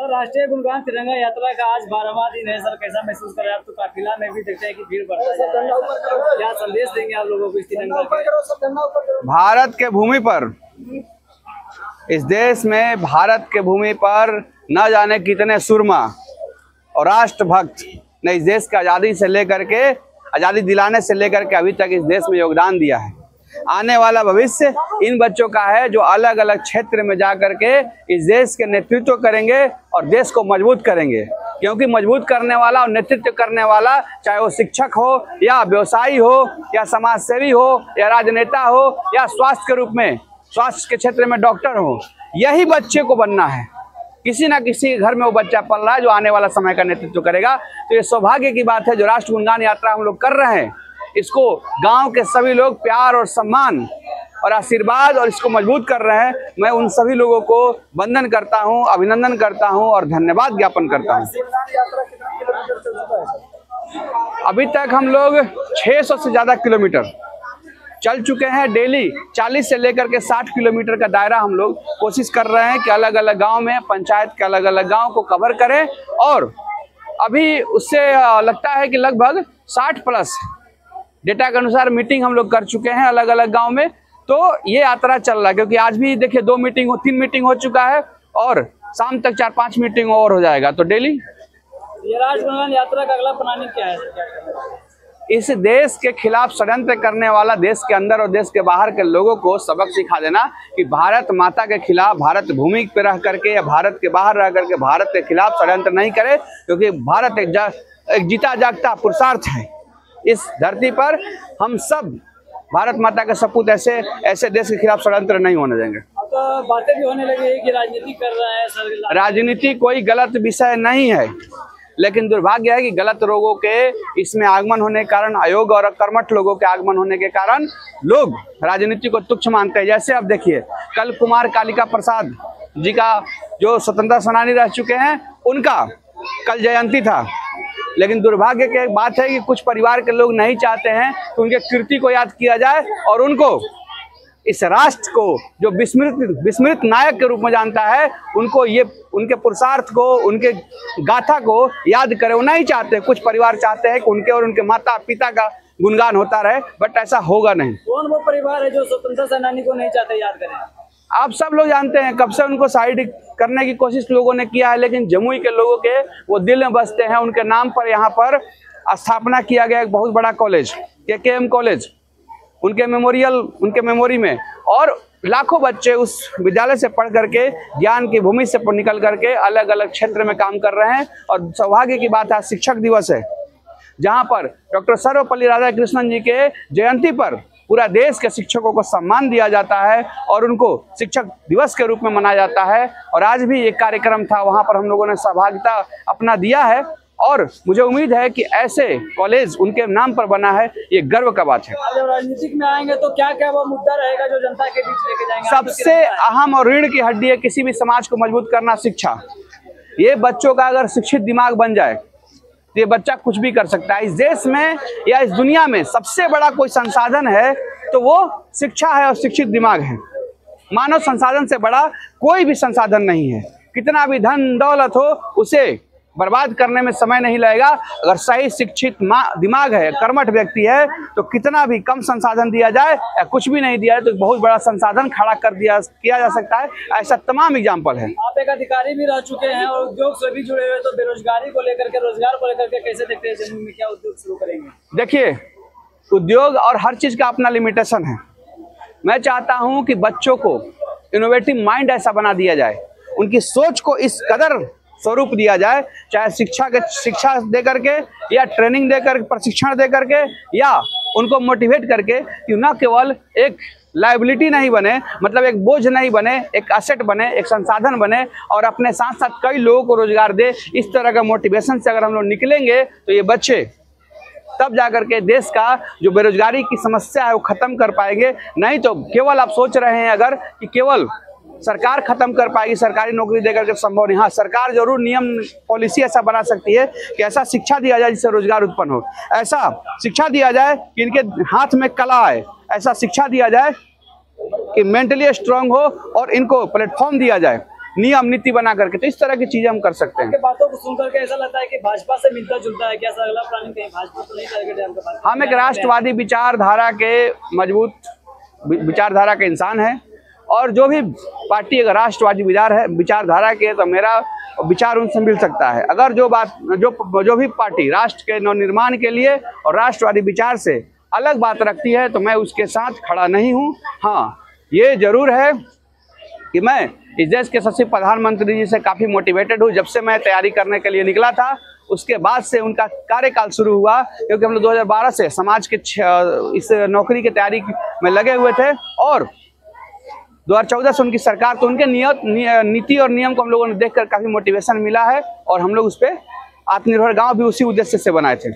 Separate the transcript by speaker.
Speaker 1: राष्ट्रीय गुणगान तिरंगा यात्रा का आज 12वां दिन है सर, कैसा महसूस कर रहे हैं आप? तो काफिला में भी देखते हैं कि भीड़ बढ़ता जा रहा है, क्या संदेश देंगे आप लोगों को इस तिरंगा के?
Speaker 2: भारत के भूमि पर, इस देश में भारत के भूमि पर न जाने कितने सुरमा और राष्ट्रभक्त ने इस देश की आज़ादी से लेकर के, आज़ादी दिलाने से लेकर के अभी तक इस देश में योगदान दिया है। आने वाला भविष्य इन बच्चों का है जो अलग अलग क्षेत्र में जा कर के इस देश के नेतृत्व करेंगे और देश को मजबूत करेंगे। क्योंकि मजबूत करने वाला और नेतृत्व करने वाला, चाहे वो शिक्षक हो या व्यवसायी हो या समाज सेवी हो या राजनेता हो या स्वास्थ्य के रूप में, स्वास्थ्य के क्षेत्र में डॉक्टर हो, यही बच्चे को बनना है। किसी ना किसी घर में वो बच्चा पल रहा है जो आने वाला समय का नेतृत्व करेगा। तो ये सौभाग्य की बात है जो राष्ट्र गुणगान यात्रा हम लोग कर रहे हैं, इसको गांव के सभी लोग प्यार और सम्मान और आशीर्वाद और इसको मजबूत कर रहे हैं। मैं उन सभी लोगों को वंदन करता हूं, अभिनंदन करता हूं और धन्यवाद ज्ञापन करता हूं। अभी तक हम लोग 600 से ज़्यादा किलोमीटर चल चुके हैं। डेली 40 से लेकर के 60 किलोमीटर का दायरा हम लोग कोशिश कर रहे हैं कि अलग अलग गांव में, पंचायत के अलग अलग गांव को कवर करें। और अभी उससे लगता है कि लगभग 60+ डेटा के अनुसार मीटिंग हम लोग कर चुके हैं अलग अलग गांव में। तो ये यात्रा चल रहा है, क्योंकि आज भी देखिए 3 मीटिंग हो चुका है और शाम तक 4-5 मीटिंग और हो जाएगा। तो डेली
Speaker 1: ये राष्ट्र गुणगान यात्रा का अगला प्लानिंग क्या है?
Speaker 2: इस देश के खिलाफ षड्यंत्र करने वाला, देश के अंदर और देश के बाहर के लोगों को सबक सिखा देना कि भारत माता के खिलाफ, भारत भूमि पे रह करके या भारत के बाहर रह करके भारत के खिलाफ षड्यंत्र नहीं करे। क्योंकि भारत एक जीता जागता पुरुषार्थ है। इस धरती पर हम सब भारत माता के सपूत, ऐसे देश के खिलाफ षड्यंत्र नहीं होने देंगे।
Speaker 1: अब तो बातें भी होने लगी है कि राजनीति कर रहा है सर।
Speaker 2: राजनीति कोई गलत विषय नहीं है, लेकिन दुर्भाग्य है कि गलत लोगों के इसमें आगमन होने के कारण, अयोग्य और कर्मठ लोगों के आगमन होने के कारण लोग राजनीति को तुच्छ मानते हैं। जैसे अब देखिए, कल कुमार कालिका प्रसाद जी का जो स्वतंत्रता सेनानी रह चुके हैं, उनका कल जयंती था। लेकिन दुर्भाग्य की एक बात है कि कुछ परिवार के लोग नहीं चाहते हैं कि उनके कीर्ति को याद किया जाए और उनको, इस राष्ट्र को जो विस्मृत नायक के रूप में जानता है, उनको ये उनके पुरुषार्थ को, उनके गाथा को याद करें। वो नहीं चाहते। कुछ परिवार चाहते हैं कि उनके और उनके माता पिता का गुणगान होता रहे, बट ऐसा होगा नहीं।
Speaker 1: कौन वो परिवार है जो स्वतंत्रता सेनानी को नहीं चाहते याद करें?
Speaker 2: आप सब लोग जानते हैं, कब से उनको साइड करने की कोशिश लोगों ने किया है, लेकिन जमुई के लोगों के वो दिल में बसते हैं। उनके नाम पर यहाँ पर स्थापना किया गया एक बहुत बड़ा कॉलेज, KKM कॉलेज, उनके मेमोरी में। और लाखों बच्चे उस विद्यालय से पढ़ करके, ज्ञान की भूमि से निकल करके अलग अलग क्षेत्र में काम कर रहे हैं। और सौभाग्य की बात है, शिक्षक दिवस है, जहाँ पर डॉक्टर सर्वपल्ली राधाकृष्णन जी के जयंती पर पूरा देश के शिक्षकों को सम्मान दिया जाता है और उनको शिक्षक दिवस के रूप में मनाया जाता है। और आज भी एक कार्यक्रम था, वहाँ पर हम लोगों ने सहभागिता अपना दिया है। और मुझे उम्मीद है कि ऐसे कॉलेज उनके नाम पर बना है, ये गर्व का बात है।
Speaker 1: जब राजनीतिक में आएंगे तो क्या क्या वो मुद्दा रहेगा जो जनता के बीच लेके जाएंगे?
Speaker 2: सबसे अहम और रीढ़ की हड्डी है किसी भी समाज को मजबूत करना, शिक्षा। ये बच्चों का अगर शिक्षित दिमाग बन जाए तो ये बच्चा कुछ भी कर सकता है। इस देश में या इस दुनिया में सबसे बड़ा कोई संसाधन है तो वो शिक्षा है और शिक्षित दिमाग है। मानव संसाधन से बड़ा कोई भी संसाधन नहीं है। कितना भी धन दौलत हो, उसे बर्बाद करने में समय नहीं लगेगा। अगर सही शिक्षित दिमाग है, कर्मठ व्यक्ति है, तो कितना भी कम संसाधन दिया जाए या कुछ भी नहीं दिया जाए तो बहुत बड़ा संसाधन खड़ा किया जा सकता है। ऐसा तमाम एग्जाम्पल है।
Speaker 1: आप एक अधिकारी भी रह चुके हैं और उद्योग से भी जुड़े हुए, तो बेरोजगारी को लेकर के, रोजगार को लेकर के कैसे देखते हैं? जमुई में क्या उद्योग शुरू करेंगे?
Speaker 2: देखिए, उद्योग और हर चीज का अपना लिमिटेशन है। मैं चाहता हूं कि बच्चों को इनोवेटिव माइंड ऐसा बना दिया जाए, उनकी सोच को इस कदर स्वरूप दिया जाए, चाहे शिक्षा दे करके या ट्रेनिंग देकर, प्रशिक्षण दे करके, या उनको मोटिवेट करके कि न केवल एक लायबिलिटी नहीं बने, मतलब एक बोझ नहीं बने, एक एसेट बने, एक संसाधन बने और अपने साथ साथ कई लोगों को रोजगार दे। इस तरह का मोटिवेशन से अगर हम लोग निकलेंगे तो ये बच्चे तब जाकर के देश का जो बेरोजगारी की समस्या है वो खत्म कर पाएंगे। नहीं तो केवल आप सोच रहे हैं अगर कि केवल सरकार खत्म कर पाएगी, सरकारी नौकरी देकर के संभव नहीं। हाँ, सरकार जरूर नियम पॉलिसी ऐसा बना सकती है कि ऐसा शिक्षा दिया जाए जिससे रोजगार उत्पन्न हो, ऐसा शिक्षा दिया जाए कि इनके हाथ में कला आए, ऐसा शिक्षा दिया जाए कि मेंटली स्ट्रांग हो और इनको प्लेटफॉर्म दिया जाए। नियम नीति बना करके। तो इस तरह की चीजें हम कर सकते हैं।
Speaker 1: आपके बातों को सुनकर के ऐसा लगता है कि भाजपा से मिलता जुलता है क्या सर? अगला प्लानिंग कहीं भाजपा तो नहीं टारगेट है आपके पास?
Speaker 2: हम एक राष्ट्रवादी विचारधारा के मजबूत विचारधारा के इंसान हैं, और जो भी पार्टी अगर राष्ट्रवादी विचारधारा के है तो मेरा विचार उनसे मिल सकता है। अगर जो भी पार्टी राष्ट्र के नवनिर्माण के लिए और राष्ट्रवादी विचार से अलग बात रखती है तो मैं उसके साथ खड़ा नहीं हूँ। हाँ, ये जरूर है कि मैं इस देश के सचिव प्रधानमंत्री जी से काफ़ी मोटिवेटेड हूँ। जब से मैं तैयारी करने के लिए निकला था उसके बाद से उनका कार्यकाल शुरू हुआ, क्योंकि हम लोग 2012 से समाज के इस नौकरी की तैयारी में लगे हुए थे, और 2014 से उनकी सरकार, तो उनके नीति और नियम को हम लोगों ने देखकर काफ़ी मोटिवेशन मिला है, और हम लोग उस पर आत्मनिर्भर गांव भी उसी उद्देश्य से बनाए थे।